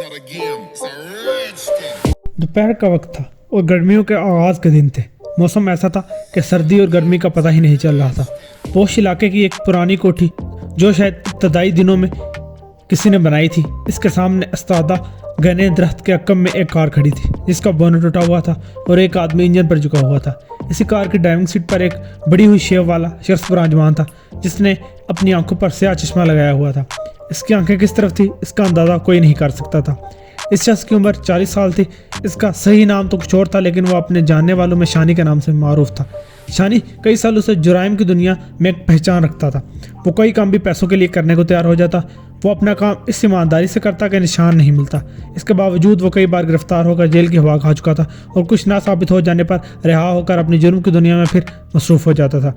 not a game, it's a rich thing. दोपहर का वक्त था और गर्मियों के आगाज के दिन थे। मौसम ऐसा था कि सर्दी और गर्मी का पता ही नहीं चल रहा था। पोश इलाके की एक पुरानी कोठी जो शायद इब्तदाई दिनों में किसी ने बनाई थी, इसके सामने अस्तादा घने दरख्त के अक्कम में एक कार खड़ी थी जिसका बोनट टूटा हुआ था और एक आदमी इंजन पर झुका हुआ था। इसी कार की ड्राइविंग सीट पर एक बड़ी हुई शेव वाला शख्स विराजमान था जिसने अपनी आंखों पर स्याह चश्मा लगाया हुआ था। इसकी आंखें किस तरफ थी इसका अंदाज़ा कोई नहीं कर सकता था। इस शख्स की उम्र 40 साल थी। इसका सही नाम तो कुछ और था लेकिन वो अपने जानने वालों में शानी के नाम से मारूफ था। शानी कई सालों से जुराइम की दुनिया में एक पहचान रखता था। वो कोई काम भी पैसों के लिए करने को तैयार हो जाता। वो अपना काम इस ईमानदारी से करता कि निशान नहीं मिलता। इसके बावजूद वो कई बार गिरफ्तार होकर जेल की हवा खा चुका था और कुछ ना साबित हो जाने पर रिहा होकर अपनी जुर्म की दुनिया में फिर मसरूफ़ हो जाता था।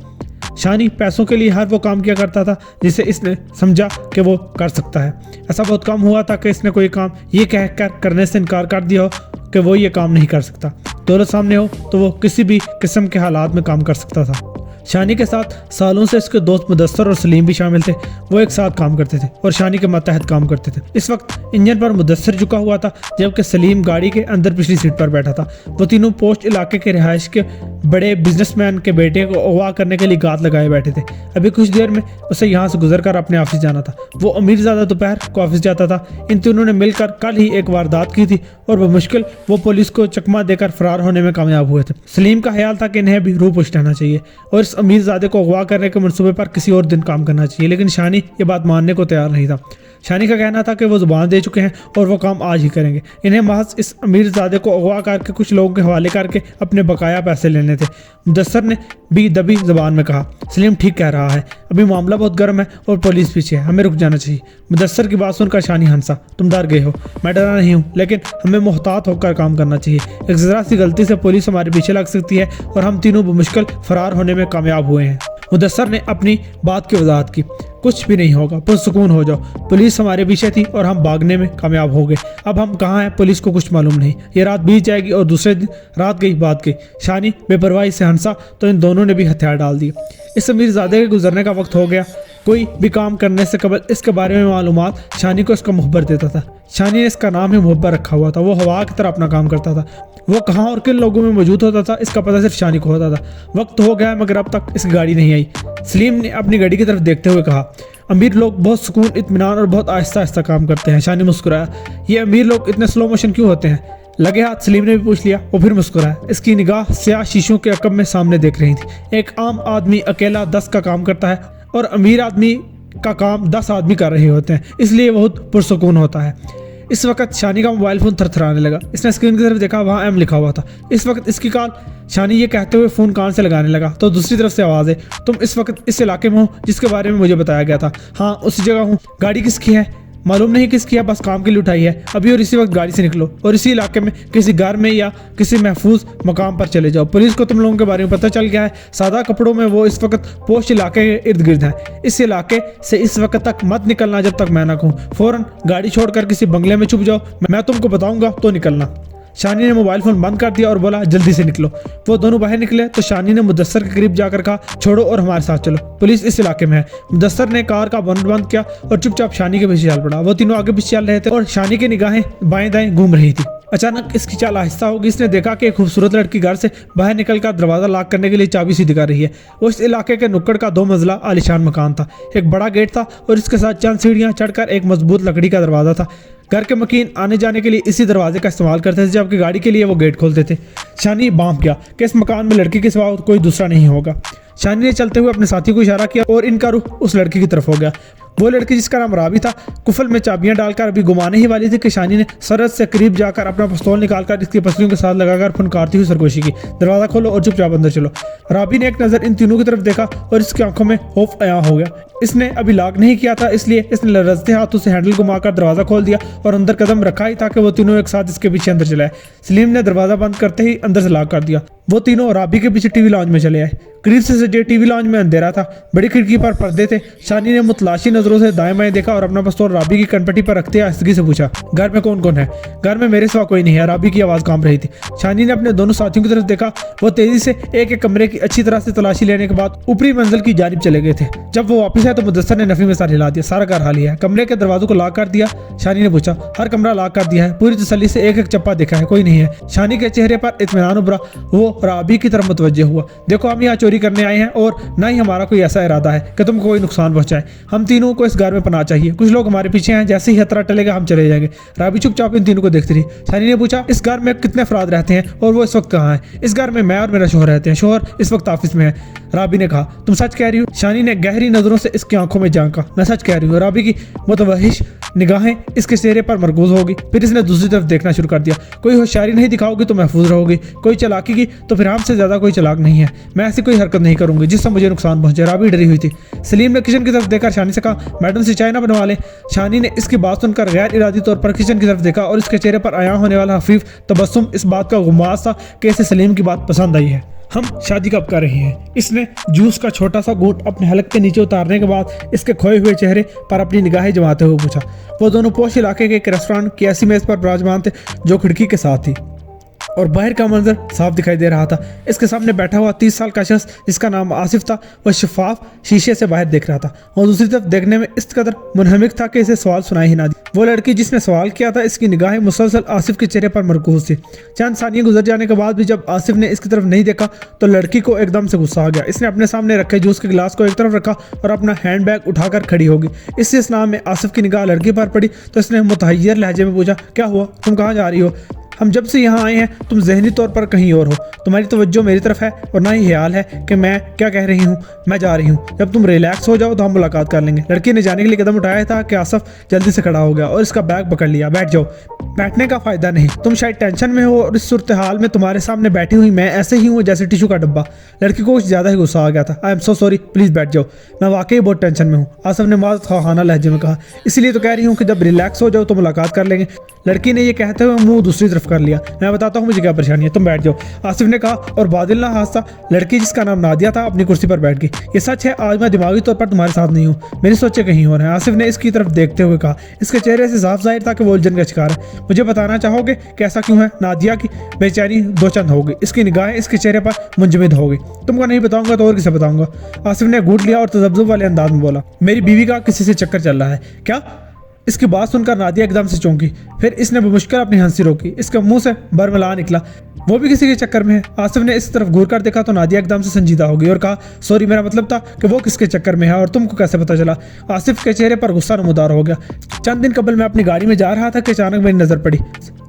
शानी पैसों के लिए हर वो काम किया करता था जिसे इसने समझा कि वो कर सकता है। ऐसा बहुत कम हुआ था कि इसने कोई काम ये कहकर करने से इनकार कर दिया हो कि वो ये काम नहीं कर सकता। दौलत सामने हो तो वो किसी भी किस्म के हालात में काम कर सकता था। शानी के साथ सालों से इसके दोस्त मुदस्सर और सलीम भी शामिल थे। वो एक साथ काम करते थे और शानी के मातहत काम करते थे। इस वक्त इंजन पर मुदस्सर झुका हुआ था जबकि सलीम गाड़ी के अंदर पिछली सीट पर बैठा था। वो तीनों पोस्ट इलाके के रिहाइश के बड़े बिजनेसमैन के बेटे को अगवा करने के लिए गात लगाए बैठे थे। अभी कुछ देर में उसे यहाँ से गुजर कर अपने ऑफिस जाना था। वो अमीरजादा दोपहर को ऑफिस जाता था। इन तीनों ने मिलकर कल ही एक वारदात की थी और बमुश्किल वो पुलिस को चकमा देकर फरार होने में कामयाब हुए थे। सलीम का ख्याल था कि इन्हें भी रूपुश रहना चाहिए और इस अमीरजादे को अगवा करने के मंसूबे पर किसी और दिन काम करना चाहिए, लेकिन शानी ये बात मानने को तैयार नहीं था। शानी का कहना था कि वो जुबान दे चुके हैं और वो काम आज ही करेंगे। इन्हें महज इस अमीरजादे को अगवा करके कुछ लोगों के हवाले करके अपने बकाया पैसे लेने थे। मुदस्सर ने भी दबी जुबान में कहा, सलीम ठीक कह रहा है, अभी मामला बहुत गर्म है और पुलिस पीछे है, हमें रुक जाना चाहिए। मुदस्सर की बात सुनकर शानी हंसा, तुम डर गए हो, मैं डरा नहीं हूँ, लेकिन हमें मोहतात होकर काम करना चाहिए। एक ज़रा सी गलती से पुलिस हमारे पीछे लग सकती है और हम तीनों बमुश्किल फरार होने में कामयाब हुए हैं। मुदस्सर ने अपनी बात की वजाहत की, कुछ भी नहीं होगा, पुरसुकून हो जाओ, पुलिस हमारे पीछे थी और हम भागने में कामयाब हो गए। अब हम कहाँ हैं पुलिस को कुछ मालूम नहीं, ये रात बीत जाएगी और दूसरे दिन रात गई बात गई। शानी बेपरवाही से हंसा तो इन दोनों ने भी हथियार डाल दिए। इस अमीरजादे के गुजरने का वक्त हो गया। कोई भी काम करने से कबल इसके बारे में मालूमात शानी को इसका मुखबर देता था। शानी ने इसका नाम ही मुखबर रखा हुआ था। वो हवा की तरह अपना काम करता था। वो कहाँ और किन लोगों में मौजूद होता था इसका पता सिर्फ शानी को होता था। वक्त हो गया मगर अब तक इसकी गाड़ी नहीं आई। सलीम ने अपनी गाड़ी की तरफ देखते हुए कहा, अमीर लोग बहुत सुकून, इत्मीनान और बहुत आहिस्ता आहिस्ता काम करते हैं। शानी मुस्कुराया, ये अमीर लोग इतने स्लो मोशन क्यों होते हैं? लगे हाथ सलीम ने भी पूछ लिया। वो फिर मुस्कुराया। इसकी निगाह स्याह शीशों के अकब में सामने देख रही थी। एक आम आदमी अकेला 10 का काम करता है और अमीर आदमी का काम 10 आदमी कर रहे होते हैं, इसलिए बहुत पुरसुकून होता है। इस वक्त शानी का मोबाइल फ़ोन थरथराने लगा। इसने स्क्रीन की तरफ देखा, वहाँ एम लिखा हुआ था। इस वक्त इसकी कॉल। शानी ये कहते हुए फ़ोन कान से लगाने लगा तो दूसरी तरफ से आवाज़ है, तुम इस वक्त इस इलाके में हो जिसके बारे में मुझे बताया गया था? हाँ, उस जगह हूँ। गाड़ी किसकी है? मालूम नहीं किसकी है, बस काम के लिए उठाई है। अभी और इसी वक्त गाड़ी से निकलो और इसी इलाके में किसी घर में या किसी महफूज मकाम पर चले जाओ। पुलिस को तुम लोगों के बारे में पता चल गया है। सादा कपड़ों में वो इस वक्त पोस्ट इलाके के इर्द गिर्द हैं। इस इलाके से इस वक्त तक मत निकलना जब तक मैं ना कहूँ। फ़ौरन गाड़ी छोड़कर किसी बंगले में छुप जाओ, मैं तुमको बताऊँगा तो निकलना। शानी ने मोबाइल फ़ोन बंद कर दिया और बोला, जल्दी से निकलो। वो दोनों बाहर निकले तो शानी ने मुदस्सर के करीब जाकर कहा, छोड़ो और हमारे साथ चलो, पुलिस इस इलाके में है। मुदस्सर ने कार का बोनट बंद किया और चुपचाप शानी के पीछे चल पड़ा। वो तीनों आगे पीछे चल रहे थे और शानी की निगाहें बाएं दाएं घूम रही थी। अचानक इसकी चाल आहिस्ता होगी। इसने देखा कि एक खूबसूरत लड़की घर से बाहर निकलकर दरवाज़ा लॉक करने के लिए चाबी सी दिखा रही है। वो इस इलाके के नुक्कड़ का 2 मंजिला आलीशान मकान था। एक बड़ा गेट था और इसके साथ चंद सीढ़ियाँ चढ़कर एक मजबूत लकड़ी का दरवाज़ा था। घर के मकीन आने जाने के लिए इसी दरवाजे का इस्तेमाल करते थे, जबकि गाड़ी के लिए वो गेट खोलते थे। शानी भांप गया कि इस मकान में लड़की के सिवा कोई दूसरा नहीं होगा। शानी ने चलते हुए अपने साथी को इशारा किया और इनका रुख उस लड़की की तरफ हो गया। वो लड़की जिसका नाम राबी था कुफल में चाबियां डालकर अभी घुमाने ही वाली थी कि शानी ने सरहद से करीब जाकर अपना पिस्तौल निकालकर इसकी पसलियों के साथ लगाकर फनकारती हुई सरगोशी की, दरवाज़ा खोलो और चुपचाप अंदर चलो। राबी ने एक नज़र इन तीनों की तरफ देखा और इसकी आंखों में खौफ आया हो गया। इसने अभी लॉक नहीं किया था, इसलिए इसने लरजते हाथों से हैंडल घुमाकर दरवाज़ा खोल दिया और अंदर कदम रखा ही था कि वो तीनों एक साथ इसके पीछे अंदर चले आए। सलीम ने दरवाज़ा बंद करते ही अंदर से लॉक कर दिया। वो तीनों राबी के पीछे टीवी लॉन्ज में चले आए। करीब से सजे टीवी लॉन्ज में अंधेरा था। बड़ी खिड़की पर पर्दे थे। शानी ने मुतलाशी नजरों से दाएं बाएं देखा और अपना पिस्तौल राबी की कनपट्टी पर रखते आहिस्तगी से पूछा, घर में कौन कौन है? घर में मेरे सिवा कोई नहीं है। राबी की आवाज़ कांप रही थी। शानी ने अपने दोनों साथियों की तरफ देखा। वो तेजी से एक एक कमरे की अच्छी तरह से तलाशी लेने के बाद ऊपरी मंजिल की जानिब चले गए थे। जब वो वापस आए है तो मुदस्सर ने नफी में सर हिला दिया। सारा घर हाल है। कमरे के दरवाजों को लॉक कर दिया। शानी ने पूछा, हर कमरा लॉक कर दिया है? पूरी तसल्ली से एक एक चप्पा देखा है, कोई नहीं है। शानी के चेहरे पर इत्मीनान उभरा। वो राबी की तरफ मुतवज्जे हुआ। देखो, हम यहाँ चोरी करने आए हैं और ना ही हमारा कोई ऐसा इरादा है कि तुमको कोई नुकसान पहुंचाए। हम तीनों को इस घर में पनाह चाहिए। कुछ लोग हमारे पीछे हैं, जैसे ही खतरा टलेगा हम चले जाएंगे। राबी चुपचाप इन तीनों को देखती रही। शानी ने पूछा, इस घर में कितने अफराद रहते हैं और वो इस वक्त कहाँ हैं? इस घर में मैं और मेरा शोहर रहते हैं। शोहर इस वक्त ऑफिस में है। राबी ने कहा, तुम सच कह रही हो? शानी ने गहरी नजरों से इसकी आंखों में झांका। मैं सच कह रही हूँ। राबी की मुतवहिश निगाहें इसके चेहरे पर मरकूज होगी। फिर इसने दूसरी तरफ देखना शुरू कर दिया। कोई होशियारी नहीं दिखाओगी तो महफूज रहोगी, कोई चालाकी की तो फिर हमसे ज्यादा कोई चालाक नहीं है। मैं ऐसी कोई हरकत नहीं करूंगी जिससे मुझे नुकसान पहुंचे। राबी डरी हुई थी। सलीम ने किचन की तरफ देखकर शानी से कहा, मैडम से चाय ना बनवा लें? शानी ने इसकी बात सुनकर गैर इरादी तौर पर किचन की तरफ देखा और इसके चेहरे पर आया होने वाला हफीफ तबस्सुम इस बात का गुमास था कि इसे सलीम की बात पसंद आई है। हम शादी कब कर रहे हैं? इसने जूस का छोटा सा घूंट अपने हलक के नीचे उतारने के बाद इसके खोए हुए चेहरे पर अपनी निगाहें जमाते हुए पूछा। वो दोनों पोश इलाके के एक रेस्टोरेंट की ऐसी मेज पर विराजमान थे जो खिड़की के साथ थी और बाहर का मंजर साफ दिखाई दे रहा था। इसके सामने बैठा हुआ 30 साल का शख्स जिसका नाम आसिफ था, वह शफाफ शीशे से बाहर देख रहा था और दूसरी तरफ देखने में इस कदर मुनहमिक था कि इसे सवाल सुनाई ही ना दी। वो लड़की जिसने सवाल किया था, इसकी निगाहें मुसलसल आसिफ के चेहरे पर मरकूज थी। चंद सानियां गुजर जाने के बाद भी जब आसिफ ने इसकी तरफ नहीं देखा तो लड़की को एकदम से गुस्सा आ गया। इसने अपने सामने रखे जूस के गिलास को एक तरफ रखा और अपना हैंड बैग उठाकर खड़ी होगी। इस इस्लाम में आसिफ की निगाह लड़की पर पड़ी तो इसने मुतहय्यर लहजे में पूछा, क्या हुआ? तुम कहाँ जा रही हो? हम जब से यहाँ आए हैं तुम जहनी तौर पर कहीं और हो। तुम्हारी तवज्जो मेरी तरफ है और ना ही ख्याल है कि मैं क्या कह रही हूँ। मैं जा रही हूँ। जब तुम रिलैक्स हो जाओ तो हम मुलाकात कर लेंगे। लड़की ने जाने के लिए कदम उठाया था कि आसिफ जल्दी से खड़ा हो गया और इसका बैग पकड़ लिया। बैठ जाओ। बैठने का फ़ायदा नहीं, तुम शायद टेंशन में हो और इस सूरत हाल में तुम्हारे सामने बैठी हुई मैं ऐसे ही हूँ जैसे टिशू का डब्बा। लड़की को कुछ ज़्यादा ही गुस्सा आ गया था। I am so sorry, please बैठ जाओ। मैं वाकई बहुत टेंशन में हूँ, आसिफ ने माज़ खाना लहजे में कहा। इसलिए तो कह रही हूँ कि जब रिलैक्स हो जाओ तो मुलाकात कर लेंगे। लड़की ने यह कहते हुए मुंह दूसरी तरफ कर लिया। मैं बताता हूँ मुझे क्या परेशानी है, तुम बैठ जाओ, आसिफ ने कहा और बादल ना हादसा लड़की जिसका नाम नादिया था अपनी कुर्सी पर बैठ गई। ये सच है, आज मैं दिमागी तौर पर तुम्हारे साथ नहीं हूँ, मेरी सोचें कहीं और हैं, आसिफ ने इसकी तरफ देखते हुए कहा। इसके चेहरे से साफ जाहिर था कि वो उलझन का शिकार है। मुझे बताना चाहोगे कि ऐसा क्यों है? नादिया की बेचैनी दो चंद हो गई। इसकी निगाहें इसके चेहरे पर मुंजमद हो गई। तुमको नहीं बताऊंगा तो और किसे बताऊंगा? आसिफ ने घूंट लिया और तजब्जुब वाले अंदाज में बोला, मेरी बीवी का किसी से चक्कर चल रहा है। क्या? इसकी बात सुनकर नादिया एकदम से चौंकी। फिर इसने बमुश्किल अपनी हंसी रोकी। इसके मुंह से बरमला निकला, वो भी किसी के चक्कर में है। आसिफ ने इस तरफ घूर कर देखा तो नादिया एकदम से संजीदा हो गई और कहा, सॉरी, मेरा मतलब था कि वो किसके चक्कर में है और तुमको कैसे पता चला? आसिफ के चेहरे पर गुस्सा नमूदार हो गया। चंद दिन कबल मैं अपनी गाड़ी में जा रहा था कि अचानक मेरी नज़र पड़ी।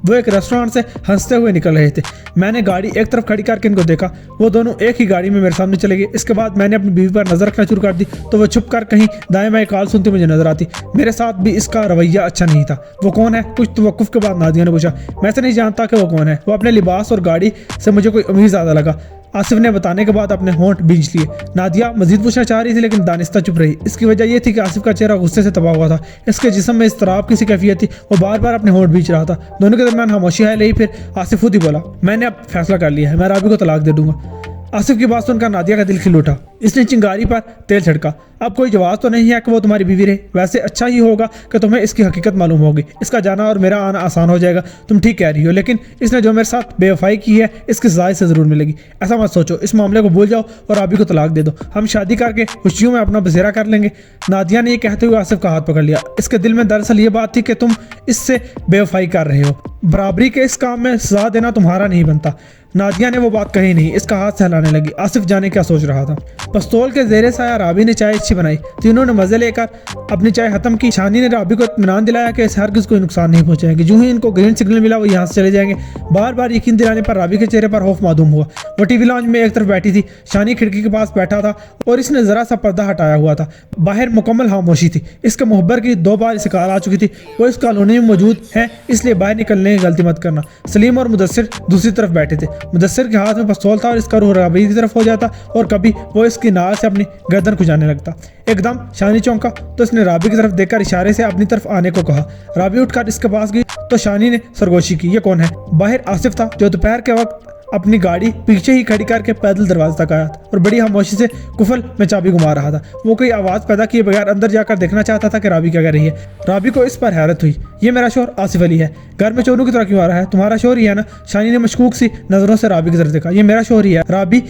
वो एक रेस्टोरेंट से हंसते हुए निकल रहे थे। मैंने गाड़ी एक तरफ खड़ी करके इनको देखा। वो दोनों एक ही गाड़ी में मेरे सामने चले गए। इसके बाद मैंने अपनी बीवी पर नजर रखना शुरू कर दी तो वो छुप कर कहीं दाएं बाएं कॉल सुनती मुझे नजर आती। मेरे साथ भी इसका रवैया अच्छा नहीं था। वो कौन है? कुछ तवक्कुफ के बाद नादिया ने पूछा। मैं से नहीं जानता कि वो कौन है। वो अपने लिबास और गाड़ी से मुझे कोई उम्मीद ज़्यादा लगा। आसिफ ने बताने के बाद अपने होंठ भींच लिए। नादिया मजीद पूछना चाह रही थी लेकिन दानिस्ता चुप रही। इसकी वजह यह थी कि आसिफ का चेहरा गुस्से से तबाह हुआ था। इसके जिस्म में इस्तराब की सी कैफियत थी। वो बार बार अपने होंठ भींच रहा था। दोनों के दरमियान खामोशी है। फिर आसिफ खुद ही बोला, मैंने अब फैसला कर लिया है, मैं राबी को तलाक दे दूंगा। आसिफ की बात सुनकर नादिया का दिल खिल उठा। इसने चिंगारी पर तेल छिड़का। अब कोई जवाब तो नहीं है कि वो तुम्हारी बीवी रहे। वैसे अच्छा ही होगा कि तुम्हें इसकी हकीकत मालूम होगी। इसका जाना और मेरा आना आसान हो जाएगा। तुम ठीक कह रही हो, लेकिन इसने जो मेरे साथ बेवफाई की है इसकी सज़ा से ज़रूर मिलेगी। ऐसा मत सोचो, इस मामले को भूल जाओ और राबी को तलाक दे दो। हम शादी करके खुशियों में अपना बसेरा कर लेंगे। नादिया ने यह कहते हुए आसिफ का हाथ पकड़ लिया। इसके दिल में दरअसल ये बात थी कि तुम इससे बेवफाई कर रहे हो। बराबरी के इस काम में सज़ा देना तुम्हारा नहीं बनता। नादिया ने वो बात कही नहीं। इसका हाथ सहलाने लगी। आसिफ जाने क्या सोच रहा था। पिस्तौल के जेरे साया राबी ने चाय अच्छी बनाई। तीनों ने मजे लेकर अपनी चाय खत्म की। शानी ने राबी को इत्मीनान दिलाया कि इस हरगिज़ कोई नुकसान नहीं पहुंचाएंगे। जो ही इनको ग्रीन सिग्नल मिला वो यहाँ से चले जाएंगे। बार बार यकीन दिलाने पर राबी के चेहरे पर खौफ मालूम हुआ। वो टीवी लॉन्च में एक तरफ बैठी थी। शानी खिड़की के पास बैठा था और इसने जरा सा पर्दा हटाया हुआ था। बाहर मुकम्मल खामोशी थी। इसके मुहब्बर की 2 बार शिकार आ चुकी थी। वो इस कॉलोनी में मौजूद है, इसलिए बाहर निकलने की गलती मत करना। सलीम और मुदस्सिर दूसरी तरफ बैठे थे। मुदस्सिर के हाथ में पिस्तौल था और इसका रूह राबी की तरफ हो जाता और कभी वो इसकी नाल से अपनी गर्दन खुजाने लगता। एकदम शानी चौंका तो इसने राबी की तरफ देखकर इशारे से अपनी तरफ आने को कहा। राबी उठकर इसके पास गई तो शानी ने सरगोशी की। ये कौन है? बाहर आसिफ था जो दोपहर के वक्त अपनी गाड़ी पीछे ही खड़ी करके पैदल दरवाजे तक आया था और बड़ी खामोशी से कुफल में चाबी घुमा रहा था। वो कोई आवाज़ पैदा किए बगैर अंदर जाकर देखना चाहता था कि राबी क्या कर रही है। राबी को इस पर हैरत हुई। ये मेरा शोर आसिफ अली है। घर में चोरों की तरह क्यों आ रहा है? तुम्हारा शोर ही है ना? शानी ने मशकूक सी नज़रों से राबी की तरफ देखा। ये मेरा शोर ही है। राबी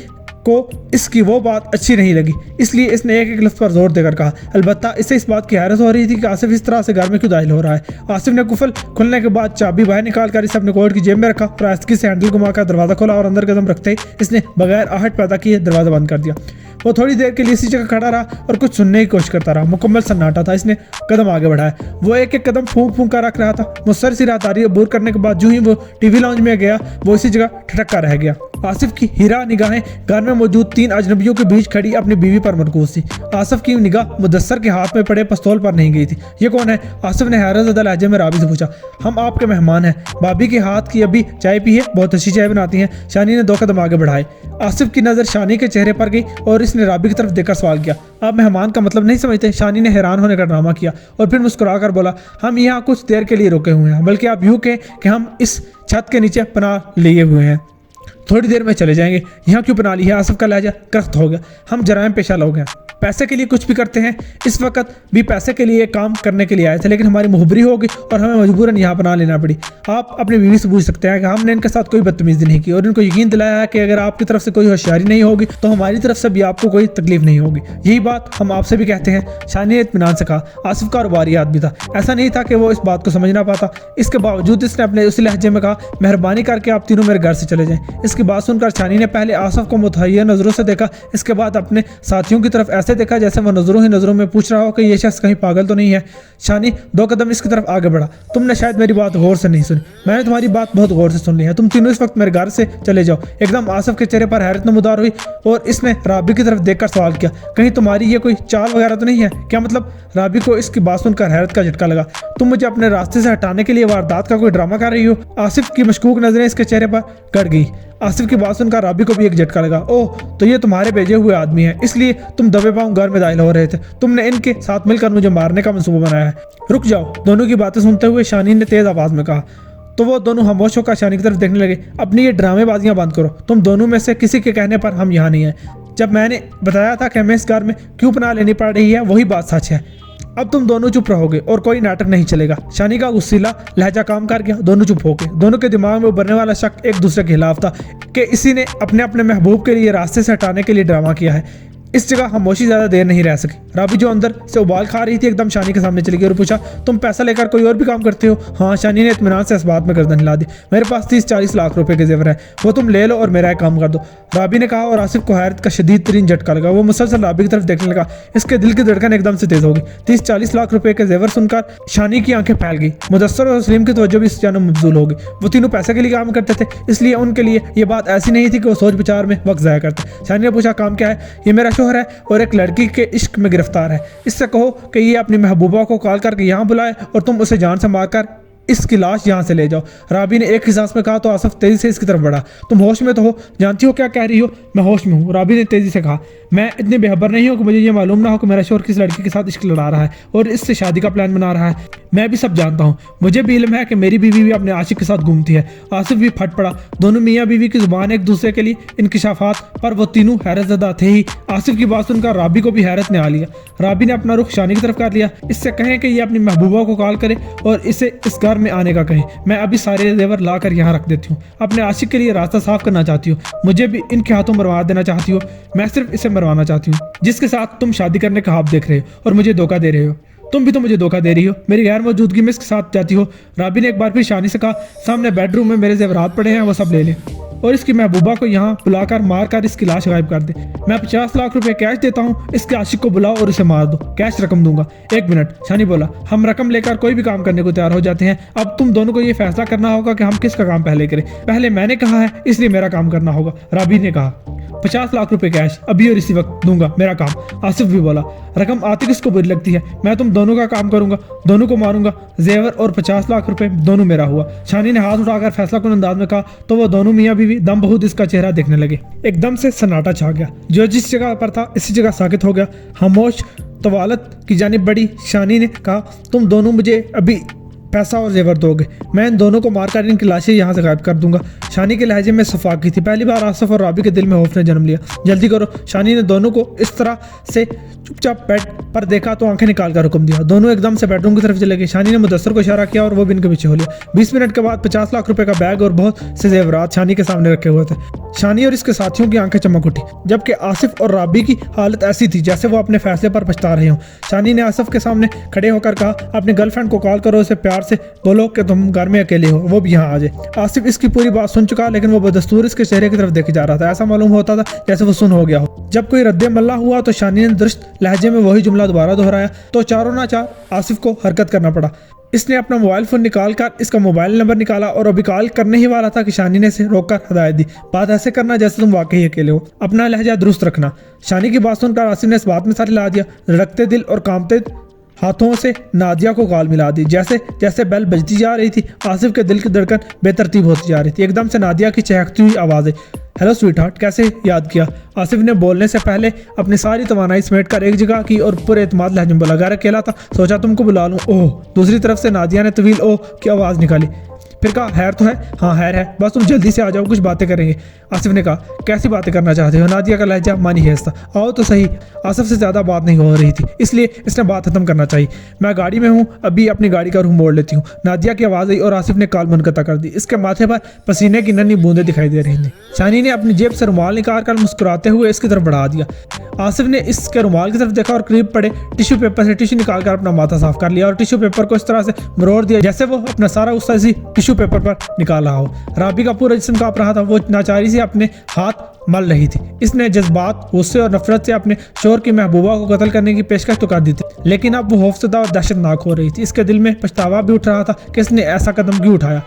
को इसकी वो बात अच्छी नहीं लगी, इसलिए इसने एक एक लफ्ज़ पर जोर देकर कहा। अलबत्ता इसे इस बात की हैरत हो रही थी कि आसिफ इस तरह से घर में क्यों दाखिल हो रहा है। आसिफ ने कुफल खुलने के बाद चाबी बाहर निकाल कर इसे अपने कोट की जेब में रखा और आस्ती से हैंडल घुमाकर दरवाज़ा खोला और अंदर कदम रखते ही इसने बगैर आहट पैदा किए दरवाज़ा बंद कर दिया। वो थोड़ी देर के लिए इसी जगह खड़ा रहा और कुछ सुनने की कोशिश करता रहा। मुकम्मल सन्नाटा था। इसने कदम आगे बढ़ाया। वो एक एक कदम फूंक फूंक कर रख रहा था। मुसर सी राहदारी अबूर करने के बाद जो ही वो टीवी लॉन्ज में गया, वो इसी जगह ठटका रह गया। आसिफ की हीरा निगाहें घर में मौजूद 3 अजनबियों के बीच खड़ी अपनी बीवी पर मरकूज थी। आसिफ की निगाह मुदस्सर के हाथ में पड़े पिस्तौल पर नहीं गई थी। ये कौन है? आसिफ ने हैरत ज़दा लहजे में राबी से पूछा। हम आपके मेहमान हैं। भाभी के हाथ की अभी चाय पी है, बहुत अच्छी चाय बनाती हैं। शानी ने 2 कदम आगे बढ़ाए। आसिफ की नज़र शानी के चेहरे पर गई और इसने राबी की तरफ देखकर सवाल किया, आप मेहमान का मतलब नहीं समझते? शानी ने हैरान होने का ड्रामा किया और फिर मुस्कुरा कर बोला, हम यहाँ कुछ देर के लिए रुके हुए हैं, बल्कि आप यूँ कहें कि हम इस छत के नीचे पनाह लिए हुए हैं, थोड़ी देर में चले जाएंगे। यहाँ क्यों पनाह ली है? आसिफ का लहजा करख्त हो गया। हम जराइम पेशा लोग हैं, पैसे के लिए कुछ भी करते हैं। इस वक्त भी पैसे के लिए काम करने के लिए आए थे, लेकिन हमारी मुखबरी हो गई और हमें मजबूरन यहाँ पनाह लेना पड़ी। आप अपनी बीवी से पूछ सकते हैं कि हमने इनके साथ कोई बदतमीजी नहीं की और इनको यकीन दिलाया है कि अगर आपकी तरफ से कोई होशियारी नहीं होगी तो हमारी तरफ से भी आपको कोई तकलीफ नहीं होगी। यही बात हम आपसे भी कहते हैं। शानी ने इत्मीनान से कहा। आसिफ कारोबारी आदमी था, ऐसा नहीं था कि वो इस बात को समझ ना पाता। इसके बावजूद इसने अपने उसी लहजे में कहा, मेहरबानी करके आप तीनों मेरे घर से चले जाएं। इसकी बात सुनकर शानी ने पहले आसिफ को मुतहय्यर नजरों से देखा, इसके बाद अपने साथियों की तरफ ऐसे देखा जैसे वो नजरों ही नजरों में पूछ रहा हो कि ये शख्स कहीं पागल तो नहीं है। शानी 2 कदम इसकी तरफ आगे बढ़ा। तुमने शायद मेरी बात गौर से नहीं सुनी। मैंने तुम्हारी बात बहुत गौर से सुन ली है। तुम तीनों इस वक्त मेरे घर से चले जाओ। एकदम आसिफ के चेहरे पर हैरत नमूदार हुई और इसने राबी की तरफ देखकर सवाल किया, कहीं तुम्हारी ये कोई चाल वगैरह तो नहीं है? क्या मतलब? राबी को इसकी बात सुनकर हैरत का झटका लगा। तुम मुझे अपने रास्ते से हटाने के लिए वारदात का कोई ड्रामा कर रही हो? आसिफ की मशकूक नजरें इसके चेहरे पर गड़ गई। आसिफ की बात सुनकर राबी को भी एक झटका लगा। ओह, तो ये तुम्हारे भेजे हुए आदमी हैं, इसलिए तुम दबे पांव घर में दाखिल हो रहे थे। तुमने इनके साथ मिलकर मुझे मारने का मंसूबा बनाया है। रुक जाओ। दोनों की बातें सुनते हुए शानी ने तेज आवाज में कहा। तो वो दोनों खामोश होकर शानी की तरफ देखने लगे। अपनी ये ड्रामेबाजियां बंद करो। तुम दोनों में से किसी के कहने पर हम यहाँ नहीं हैं। जब मैंने बताया था कि हमें इस घर में क्यों पनाह लेनी पड़ रही है, वही बात सच है। अब तुम दोनों चुप रहोगे और कोई नाटक नहीं चलेगा। शानी का गुस्सीला लहजा काम कर गया। दोनों चुप हो गए। दोनों के दिमाग में उभरने वाला शक एक दूसरे के खिलाफ था कि इसी ने अपने अपने महबूब के लिए रास्ते से हटाने के लिए ड्रामा किया है। इस जगह खामोशी ज़्यादा देर नहीं रह सकी। राबी जो अंदर से उबाल खा रही थी एकदम शानी के सामने चली गई और पूछा, तुम पैसा लेकर कोई और भी काम करते हो? हाँ। शानी ने इत्मीनान से इस बात में गर्दन हिला दी। मेरे पास 30-40 लाख रुपए के जेवर है, वो तुम ले लो और मेरा एक काम कर दो, राबी ने कहा और आसिफ को हैरत का शदीद तरीन झटका लगा। वो मुसलसल राबी की तरफ देखने लगा। इसके दिल की धड़कन एकदम से तेज हो गई। 30-40 लाख रुपए के जेवर सुनकर शानी की आंखें फैल गई। मुदस्सर और सलीम की तवज्जो भी इस जानब मबजूल हो गई। वो तीनों पैसे के लिए काम करते थे, इसलिए उनके लिए ये बात ऐसी नहीं थी कि वो सोच विचार में वक्त ज़ाया करते। शानी ने पूछा, काम क्या है? ये मेरा शोहर है और एक लड़की के इश्क में गिरफ्तार है। इससे कहो कि ये अपनी महबूबा को कॉल करके यहाँ बुलाए और तुम उसे जान से मारकर इसकी लाश यहाँ से ले जाओ। राबी ने एक ही सांस में कहा तो आसिफ तेजी से इसकी तरफ बढ़ा। तुम होश में तो हो? जानती हो क्या कह रही हो? मैं होश में हूँ, राबी ने तेजी से कहा। मैं इतनी बेहबर नहीं हूँ कि मुझे ये मालूम ना हो कि मेरा शोहर किस लड़की के साथ इश्क लड़ा रहा है और इससे शादी का प्लान बना रहा है। मैं भी सब जानता हूँ। मुझे भी इल्म है कि मेरी बीवी भी अपने आशिक के साथ घूमती है। आसिफ भी फट पड़ा। दोनों मियाँ बीवी की जुबान एक दूसरे के लिए इंकिशाफात पर वो तीनों हैरत ज़दा थे ही। आसिफ की बात सुनकर राबी को भी हैरत ने आ लिया। राबी ने अपना रुख शानी की तरफ कर लिया। इससे कहें कि ये अपनी महबूबा को कॉल करे और इसे इस घर में आने का कहें। मैं अभी सारे जेवर ला कर यहाँ रख देती हूँ। अपने आशिक के लिए रास्ता साफ करना चाहती हूँ। मुझे भी इनके हाथों मरवा देना चाहती हो? मैं सिर्फ इसे मरवाना चाहती हूँ जिसके साथ तुम शादी करने का ख्वाब देख रहे हो और मुझे धोखा दे रहे हो। तुम भी तो मुझे धोखा दे रही हो। मेरी गैर मौजूदगी में इसके साथ जाती हो। राबी ने एक बार फिर शानी से कहा, सामने बेडरूम में मेरे जेवरात पड़े हैं, वो सब ले ले और इसकी महबूबा को यहाँ बुलाकर मारकर इसकी लाश गायब कर दे। मैं 50 लाख रुपए कैश देता हूँ, इसके आशिक को बुलाओ और इसे मार दो। कैश रकम दूंगा। 1 मिनट, शानी बोला। हम रकम लेकर कोई भी काम करने को तैयार हो जाते हैं। अब तुम दोनों को ये फैसला करना होगा कि हम किसका काम पहले करें। पहले मैंने कहा है, इसलिए मेरा काम करना होगा। राबी ने कहा। 50 लाख रुपए कैश अभी और इसी वक्त दूंगा, मेरा काम। आसिफ भी बोला। रकम आती किसको बुरी लगती है? मैं तुम दोनों का काम करूंगा, दोनों को मारूंगा। जेवर और 50 लाख रुपए दोनों मेरा हुआ। शानी ने हाथ उठाकर फैसला कुन अंदाज में कहा तो वो दोनों मियाँ बीवी दम बहुत इसका चेहरा देखने लगे। एकदम से सन्नाटा छा गया। जो जिस जगह पर था इसी जगह साकित हो गया। खामोश तवालत की जानिब बढ़ी। शानी ने कहा, तुम दोनों मुझे अभी पैसा और जेवर दोगे, मैं इन दोनों को मारकर इनकी लाशें यहाँ से गायब कर दूंगा। शानी के लहजे में सफाकी थी। पहली बार आसिफ और राबी के दिल में खौफ ने जन्म लिया। जल्दी करो। शानी ने दोनों को इस तरह से चुपचाप बेड पर देखा तो आंखें निकाल कर हुक्म दिया। दोनों एकदम से बेडरूम की तरफ चले गए। शानी ने मुदस्सर को इशारा किया और वो भी इनके पीछे हो लिया। 20 मिनट के बाद 50 लाख रुपए का बैग और बहुत से जेवरात शानी के सामने रखे हुए थे। शानी और इसके साथियों की आंखें चमक उठी, जबकि आसिफ और राबी की हालत ऐसी थी जैसे वो अपने फैसले पर पछता रहे हों। शानी ने आसिफ के सामने खड़े होकर कहा, अपनी गर्लफ्रेंड को कॉल करो, उसे प्यार से बोलो कि तुम घर में अकेले हो, वो भी यहाँ आ जाए। आसिफ इसकी पूरी बात सुन चुका, लेकिन वो बदस्तूर इसके चेहरे की तरफ देखे जा रहा था। ऐसा मालूम होता था जैसे वो सुन हो गया हो। जब कोई रद्द मल्ला हुआ तो शानी ने दुरुस्त लहजे में वही जुमला दोबारा दोहराया तो चारों ना चार आसिफ को हरकत करना पड़ा। इसने अपना मोबाइल फोन निकालकर इसका मोबाइल नंबर निकाला और अभी कॉल करने ही वाला था कि शानी ने इसे रोककर हदायत दी, बात ऐसे करना जैसे तुम वाकई अकेले हो, अपना लहजा दुरुस्त रखना। शानी की बात सुनकर आसिफ ने इस बात में साथ ला दिया। रखते दिल और कांपते हाथों से नादिया को कॉल मिला दी। जैसे जैसे बेल बजती जा रही थी, आसिफ के दिल की धड़कन बेतरतीब होती जा रही थी। एकदम से नादिया की चहकती हुई आवाज़, हेलो स्वीटहार्ट, कैसे याद किया? आसिफ ने बोलने से पहले अपनी सारी तवानाई समेट कर एक जगह की और पूरे एतमाद लहजे में बोला, घर अकेला था, सोचा तुमको बुला लूँ। ओह। दूसरी तरफ से नादिया ने तवील ओह की आवाज़ निकाली। फिर कहा, हैर तो है? हाँ हैर है, बस तुम जल्दी से आ जाओ, कुछ बातें करेंगे। आसिफ ने कहा, कैसी बातें करना चाहते हो? नादिया का लहजा मानी हेज था। आओ तो सही। आसिफ से ज़्यादा बात नहीं हो रही थी, इसलिए इसने बात खत्म करना चाहिए। मैं गाड़ी में हूँ, अभी अपनी गाड़ी का रुख मोड़ लेती हूँ। नादिया की आवाज़ आई और आसिफ ने कॉल मुनक़ता कर दी। इसके माथे पर पसीने की नन्ही बूंदें दिखाई दे रही थी। शानी ने अपनी जेब से रुमाल निकाल कर मुस्कुराते हुए इसकी तरफ बढ़ा दिया। आसिफ ने इसके रुमाल की तरफ देखा और करीब पड़े टिश्यू पेपर से टिश्यू निकालकर अपना माथा साफ कर लिया और टिश्यू पेपर को इस तरह से मरोड़ दिया जैसे वो अपना सारा गुस्सा इसी टिश्यू पेपर पर निकाल रहा हो। राबी का पूरा जिस्म कांप रहा था, वो नाचारी से अपने हाथ मल रही थी। इसने जज्बात, गुस्से और नफरत से अपने शोहर की महबूबा को कत्ल करने की पेशकश तो कर दी थी, लेकिन अब वो खौफजदा और दहशतनाक हो रही थी। इसके दिल में पछतावा भी उठ रहा था कि इसने ऐसा कदम क्यों उठाया।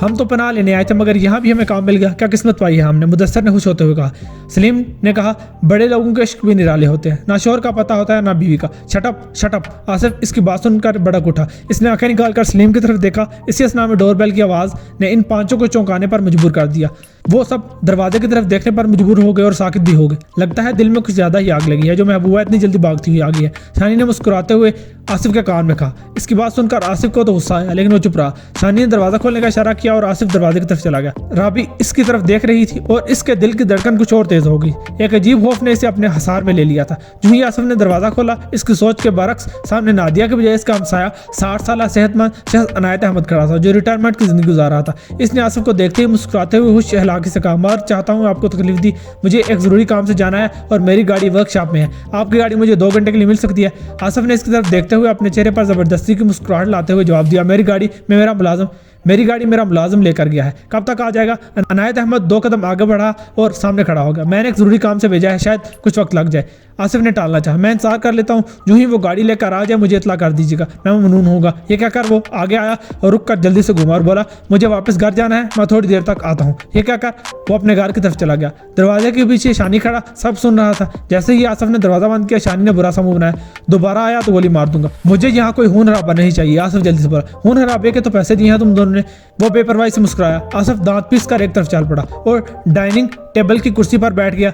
हम तो पनाह लेने आए थे, मगर यहाँ भी हमें काम मिल गया, क्या किस्मत पाई है हमने, मुदस्सर ने खुश होते हुए कहा। सलीम ने कहा, बड़े लोगों के इश्क भी निराले होते हैं, ना शोहर का पता होता है ना बीवी का। Shut up shut up. आसिफ इसकी बात सुनकर भड़क उठा। इसने आंखें निकालकर सलीम की तरफ देखा। इसी असना में डोरबेल की आवाज़ ने इन पांचों को चौंकाने पर मजबूर कर दिया। वो सब दरवाजे की तरफ देखने पर मजबूर हो गए और साकित भी हो गए। लगता है दिल में कुछ ज्यादा ही आग लगी है, जो महबूबा इतनी जल्दी भागती हुई आ गई है, शानी ने मुस्कुराते हुए आसिफ के कान में कहा। इसकी बात सुनकर आसिफ को तो गुस्सा आया, लेकिन वो चुप रहा। शानी ने दरवाजा खोलने का इशारा किया और आसिफ दरवाजे की तरफ चला गया। राबी इसकी तरफ देख रही थी और इसके दिल की धड़कन कुछ और तेज हो गई। एक अजीब खौफ ने इसे अपने हसार में ले लिया था। जो ही आसिफ ने दरवाजा खोला, इसकी सोच के बरक्स सामने नादिया के बजाय इसका हमसाया 60 साल सेहतमंद शख्स अनायत अहमद खड़ा था, जो रिटायरमेंट की जिंदगी गुजार रहा था। इसने आसिफ को देखते ही मुस्कुराते हुए खुश इखलाकी से कहा, मार चाहता हूँ आपको तकलीफ दी, मुझे एक ज़रूरी काम से जाना है और मेरी गाड़ी वर्कशॉप में है, आपकी गाड़ी मुझे 2 घंटे के लिए मिल सकती है? आसिफ ने इसकी तरफ देखते हुए अपने चेहरे पर ज़बरदस्ती की मुस्कुराहट लाते हुए जवाब दिया, मेरी गाड़ी मेरा मुलाजिम लेकर गया है, कब तक आ जाएगा? अनायत अहमद 2 कदम आगे बढ़ा और सामने खड़ा हो गया। मैंने एक ज़रूरी काम से भेजा है, शायद कुछ वक्त लग जाए। आसिफ ने टालना चाहा। मैं इंतजार कर लेता हूँ, जो ही वो गाड़ी लेकर आ जाए मुझे इतला कर दीजिएगा, मैं ममनून होगा। ये कहकर वो आगे आया और रुक कर जल्दी से घुमा और बोला, मुझे वापस घर जाना है, मैं थोड़ी देर तक आता हूँ। ये कहकर वो अपने घर की तरफ चला गया। दरवाजे के पीछे शानी खड़ा सब सुन रहा था। जैसे ही आसिफ ने दरवाजा बंद किया, शानी ने बुरा सा मुंह बनाया, दोबारा आया तो गोली मार दूंगा, मुझे यहाँ कोई खून खराबा नहीं चाहिए। आसिफ जल्दी से बोला, खून खराबे के तो पैसे दिए हैं तुम दोनों ने। वो बेपरवाही से मुस्कुराया। आसिफ दांत पीस कर एक तरफ चल पड़ा और डाइनिंग टेबल की कुर्सी पर बैठ गया।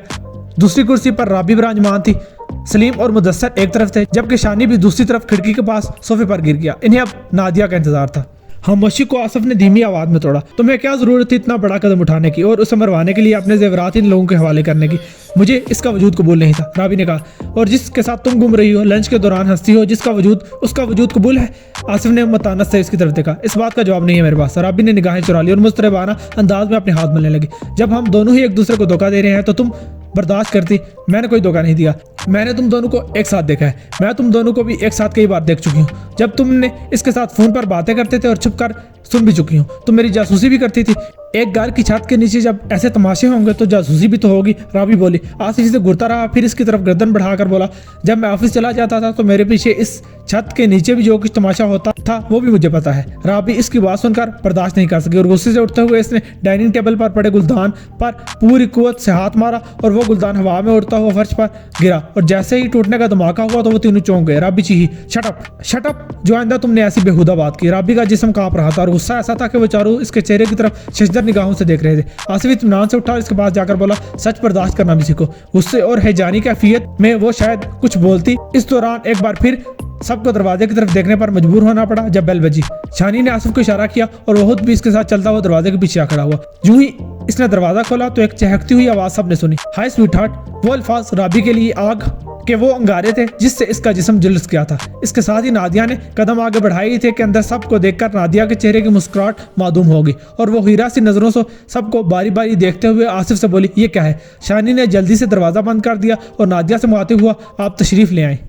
दूसरी कुर्सी पर राबी विराजमान थी। सलीम और मुदस्सर एक तरफ थे, जबकि शानी भी दूसरी तरफ खिड़की के पास सोफे पर गिर गया। इन्हें अब नादिया का इंतजार था। खामोशी को आसिफ ने धीमी आवाज में तोड़ा। तुम्हें क्या जरूरत थी इतना बड़ा कदम उठाने की और उसे मरवाने के लिए अपने जेवरात इन लोगों के हवाले करने की? मुझे इसका वजूद कबूल नहीं था, राबी ने कहा। और जिसके साथ तुम घूम रही हो, लंच के दौरान हंसती हो, जिसका वजूद उसका वजूद कबूल है? आसिफ ने मतानत से इसकी तरफ देखा। इस बात का जवाब नहीं है मेरे पास। राबी ने निगाहें चुरा ली और मुस्तरबाना अंदाज में अपने हाथ मलने लगी। जब हम दोनों ही एक दूसरे को धोखा दे रहे हैं तो तुम बर्दाश्त करती? मैंने कोई धोखा नहीं दिया, मैंने तुम दोनों को एक साथ देखा है। मैं तुम दोनों को भी एक साथ कई बार देख चुकी हूँ। जब तुमने इसके साथ फोन पर बातें करते थे और छुप कर सुन भी चुकी हूँ। तुम मेरी जासूसी भी करती थी। एक घर की छत के नीचे जब ऐसे तमाशे होंगे तो जासूसी भी तो होगी, राबी बोली। आसिफ इसे घूरता रहा, फिर इसकी तरफ गर्दन बढ़ाकर बोला, जब मैं ऑफिस चला जाता था तो मेरे पीछे इस छत के नीचे भी जो कुछ तमाशा होता था वो भी मुझे पता है। राबी इसकी बात सुनकर बर्दाश्त नहीं कर सकी और गुस्से से उठते हुए इसने डाइनिंग टेबल पर पड़े गुलदान पर पूरी कुव्वत से हाथ मारा और वो गुलदान हवा में उड़ता हुआ फर्श पर गिरा और जैसे ही टूटने का धमाका हुआ तो वो तीनों चौंक गए। राबी चीखी, शटअप, जो आइंदा तुमने ऐसी बेहुदा बात की। राबी का जिस्म कांप रहा था और गुस्सा ऐसा था कि वो चारों इसके चेहरे की तरफ शजदर निगाहों से देख रहे थे। आसिफ इत्मीनान से उठा और इसके पास जाकर बोला, सच बर्दाश्त करना भी सीखो। गुस्से और हैजानी की कैफियत में वो शायद कुछ बोलती। इस दौरान एक बार फिर सबको दरवाजे की तरफ देखने पर मजबूर होना पड़ा। जब बेल बजी, शानी ने आसिफ को इशारा किया और वो खुद भी इसके साथ चलता हुआ दरवाजे के पीछे आ खड़ा हुआ। यूं ही इसने दरवाजा खोला तो एक चहकती हुई आवाज सबने सुनी, हाय स्वीटहार्ट। वो अल्फाज राबी के लिए आग के वो अंगारे थे जिससे इसका जिस्म झुलस गया था। इसके साथ ही नादिया ने कदम आगे बढ़ाई थे कि अंदर सबको देखकर नादिया के चेहरे की मुस्कुराहट मादूम हो गई और वो हीरा सी नजरों से सबको बारी बारी देखते हुए आसिफ से बोली, ये क्या है। शानी ने जल्दी से दरवाजा बंद कर दिया और नादिया से मुखातिब हुआ, आप तशरीफ ले आए।